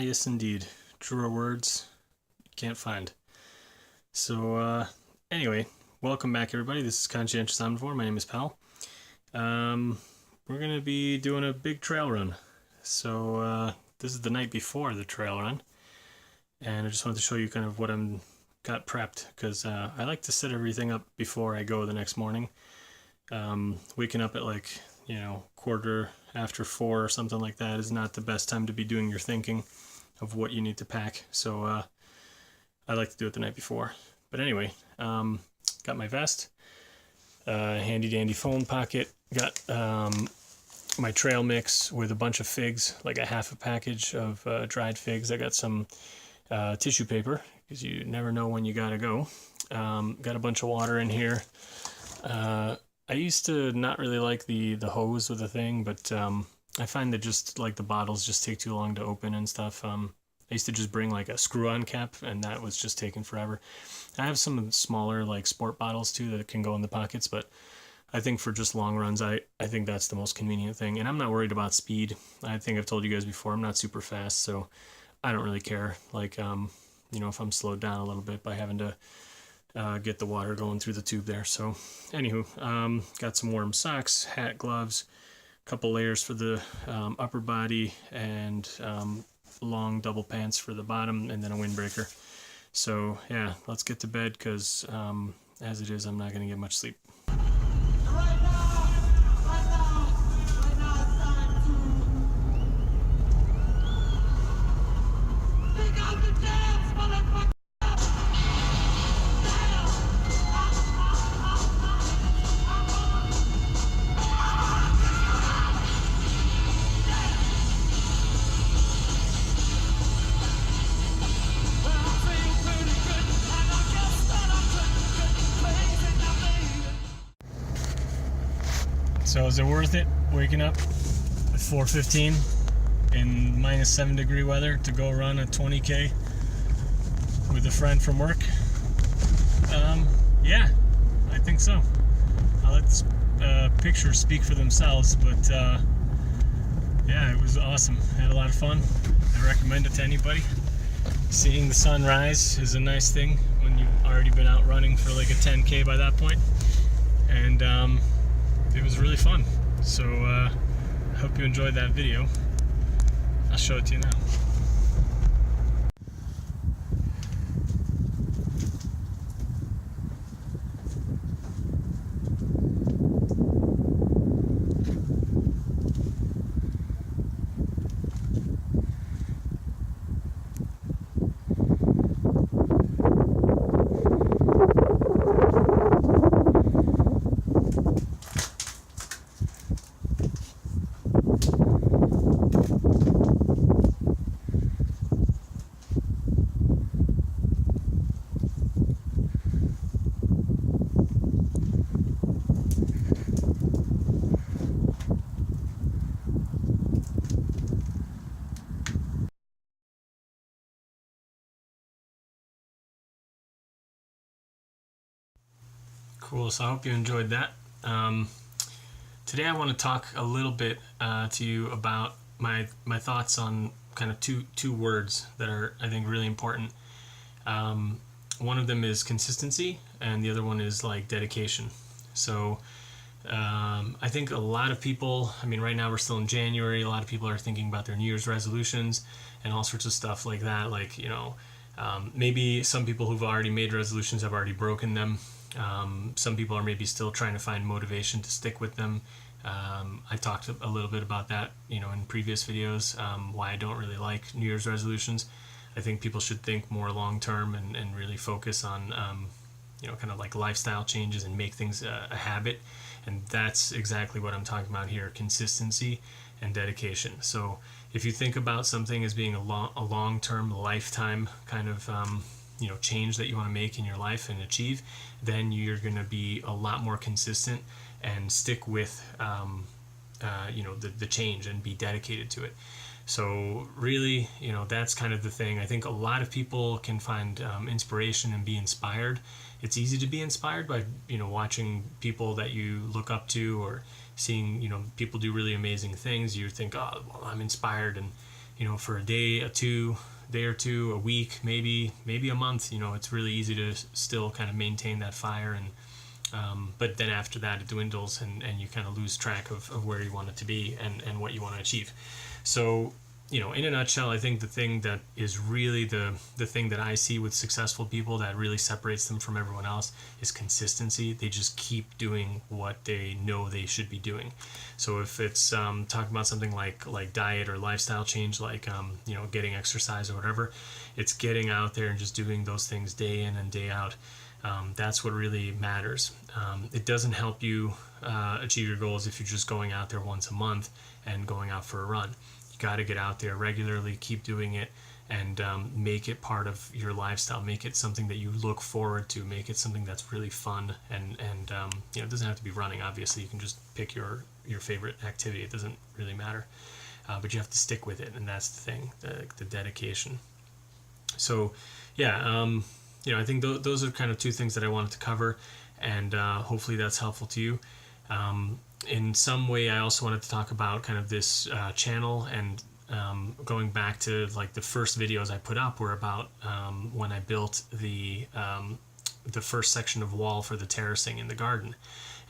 yes, indeed. Truer words you can't find. So, anyway, welcome back, everybody. This is Conscientious Omnivore. My name is Pal. We're going to be doing a big trail run. So, this is the night before the trail run. And I just wanted to show you kind of what I'm got prepped, because I like to set everything up before I go the next morning. Waking up at quarter after 4 or something like that is not the best time to be doing your thinking of what you need to pack. So I like to do it the night before. But anyway, got my vest, handy dandy phone pocket, got my trail mix with a bunch of figs, like a half a package of dried figs. I got some tissue paper, because you never know when you gotta go. Got a bunch of water in here. I used to not really like the hose with the thing, but I find that just like the bottles just take too long to open and stuff. I used to just bring like a screw-on cap, and that was just taking forever. I have some smaller like sport bottles too that can go in the pockets, but I think for just long runs, I think that's the most convenient thing. And I'm not worried about speed. I think I've told you guys before, I'm not super fast, so I don't really care. Like, if I'm slowed down a little bit by having to get the water going through the tube there. So anywho, got some warm socks, hat, gloves, a couple layers for the upper body, and long double pants for the bottom, and then a windbreaker. So yeah, let's get to bed, because as it is, I'm not going to get much sleep. So is it worth it waking up at 4:15 in -7-degree weather to go run a 20K with a friend from work? Yeah, I think so. I'll let the pictures speak for themselves, but yeah, it was awesome. I had a lot of fun. I recommend it to anybody. Seeing the sun rise is a nice thing when you've already been out running for like a 10K by that point. And it was really fun. So I hope you enjoyed that video. I'll show it to you now. Cool, so I hope you enjoyed that. Today I want to talk a little bit to you about my thoughts on kind of two words that are, I think, really important. One of them is consistency, and the other one is like dedication. So I think a lot of people, right now we're still in January, a lot of people are thinking about their New Year's resolutions and all sorts of stuff like that. Like, maybe some people who've already made resolutions have already broken them. Some people are maybe still trying to find motivation to stick with them. I talked a little bit about that, in previous videos, why I don't really like New Year's resolutions. I think people should think more long-term and really focus on, kind of like lifestyle changes and make things a habit. And that's exactly what I'm talking about here, consistency and dedication. So if you think about something as being a long-term, lifetime kind of change that you want to make in your life and achieve, then you're going to be a lot more consistent and stick with the change and be dedicated to it. So really, that's kind of the thing. I think a lot of people can find inspiration and be inspired. It's easy to be inspired by watching people that you look up to, or seeing people do really amazing things. You think, oh well, I'm inspired, and for a day or two, a week, maybe a month, it's really easy to still kind of maintain that fire. And but then after that, it dwindles, and you kind of lose track of where you want it to be and what you want to achieve. So, in a nutshell, I think the thing that is really the thing that I see with successful people that really separates them from everyone else is consistency. They just keep doing what they know they should be doing. So if it's talking about something like diet or lifestyle change, like getting exercise or whatever, it's getting out there and just doing those things day in and day out. That's what really matters. It doesn't help you achieve your goals if you're just going out there once a month and going out for a run. You got to get out there regularly, keep doing it, and make it part of your lifestyle. Make it something that you look forward to. Make it something that's really fun. And it doesn't have to be running. Obviously, you can just pick your favorite activity. It doesn't really matter, but you have to stick with it, and that's the thing, the dedication. So, yeah. I think those are kind of two things that I wanted to cover, and hopefully that's helpful to you. In some way, I also wanted to talk about kind of this channel, and going back to like the first videos I put up were about when I built the first section of wall for the terracing in the garden.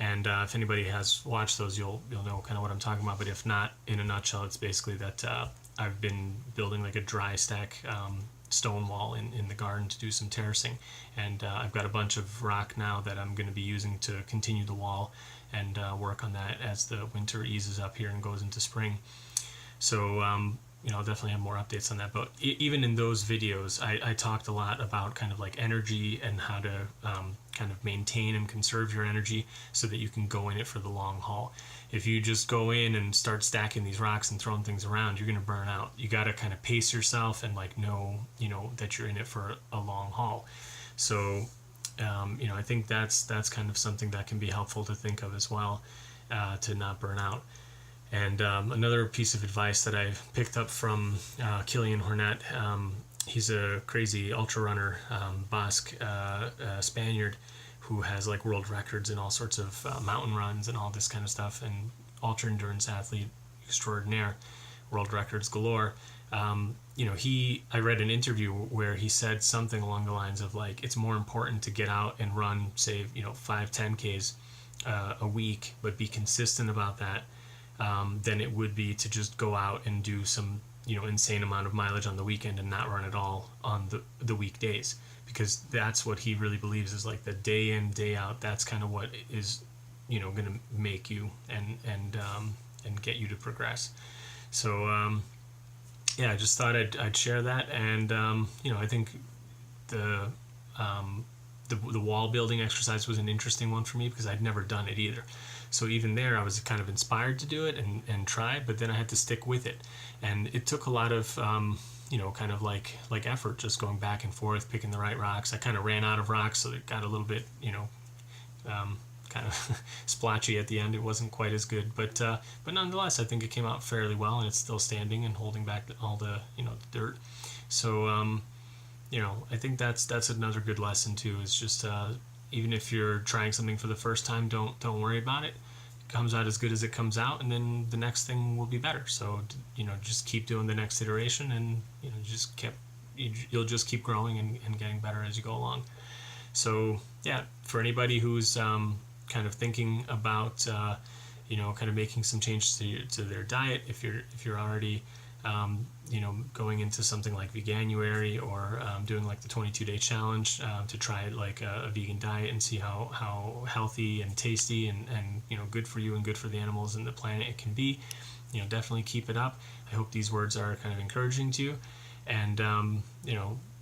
And if anybody has watched those, you'll know kind of what I'm talking about. But if not, in a nutshell, it's basically that I've been building like a dry stack stone wall in the garden to do some terracing, and I've got a bunch of rock now that I'm going to be using to continue the wall and work on that as the winter eases up here and goes into spring. So I'll definitely have more updates on that. But even in those videos, I talked a lot about kind of like energy and how to kind of maintain and conserve your energy so that you can go in it for the long haul. If you just go in and start stacking these rocks and throwing things around, you're going to burn out. You got to kind of pace yourself and like know that you're in it for a long haul. So I think that's kind of something that can be helpful to think of as well, to not burn out. And another piece of advice that I picked up from Kilian Hornet, he's a crazy ultra runner, Basque Spaniard, who has like world records in all sorts of mountain runs and all this kind of stuff, and ultra endurance athlete extraordinaire, world records galore. I read an interview where he said something along the lines of like, it's more important to get out and run, say, 5-10Ks a week, but be consistent about that, than it would be to just go out and do some insane amount of mileage on the weekend and not run at all on the weekdays, because that's what he really believes is like the day in, day out. That's kind of what is going to make you and get you to progress. So I just thought I'd share that. And I think the wall building exercise was an interesting one for me because I'd never done it either. So even there, I was kind of inspired to do it and try, but then I had to stick with it. And it took a lot of, kind of like effort, just going back and forth, picking the right rocks. I kind of ran out of rocks, so it got a little bit, kind of splotchy at the end. It wasn't quite as good, but nonetheless, I think it came out fairly well, and it's still standing and holding back all the, the dirt. So, I think that's another good lesson too, is just, even if you're trying something for the first time, don't worry about it. It comes out as good as it comes out, and then the next thing will be better. So just keep doing the next iteration, and you'll just keep growing and getting better as you go along. So yeah, for anybody who's kind of thinking about kind of making some changes to their diet, if you're already going into something like veganuary, or doing like the 22-day challenge to try like a vegan diet and see how healthy and tasty and good for you and good for the animals and the planet it can be, definitely keep it up. I hope these words are kind of encouraging to you. And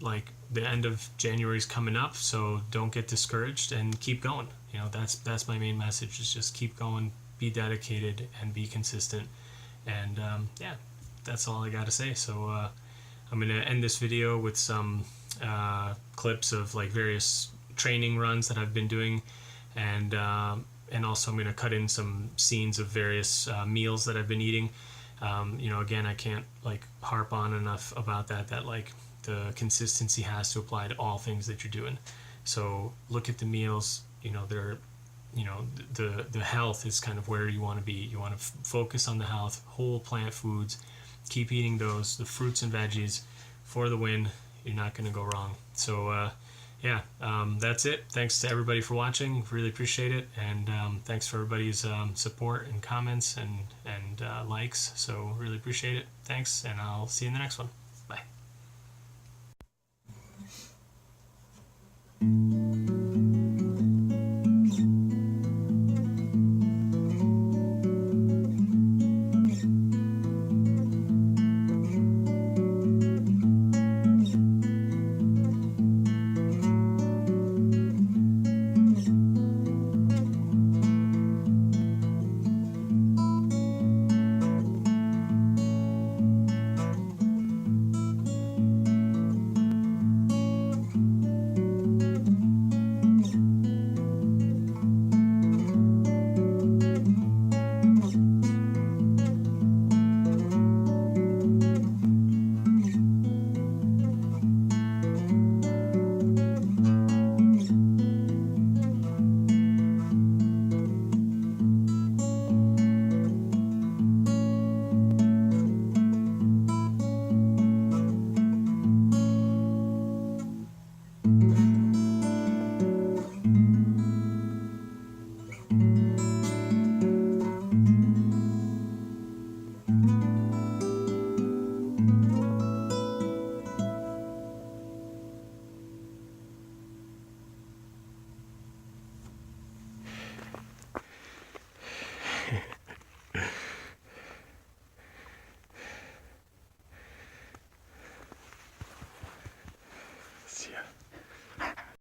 like the end of January is coming up, so don't get discouraged and keep going. That's my main message, is just keep going, be dedicated, and be consistent. And that's all I got to say. So I'm going to end this video with some clips of like various training runs that I've been doing, and also I'm going to cut in some scenes of various meals that I've been eating. Again, I can't like harp on enough about that like the consistency has to apply to all things that you're doing. So look at the meals. They're the health is kind of where you want to be. You want to focus on the health, whole plant foods, keep eating those, the fruits and veggies for the win. You're not going to go wrong. So yeah, that's it. Thanks to everybody for watching. Really appreciate it. And thanks for everybody's support and comments and likes. So really appreciate it. Thanks, and I'll see you in the next one. Bye.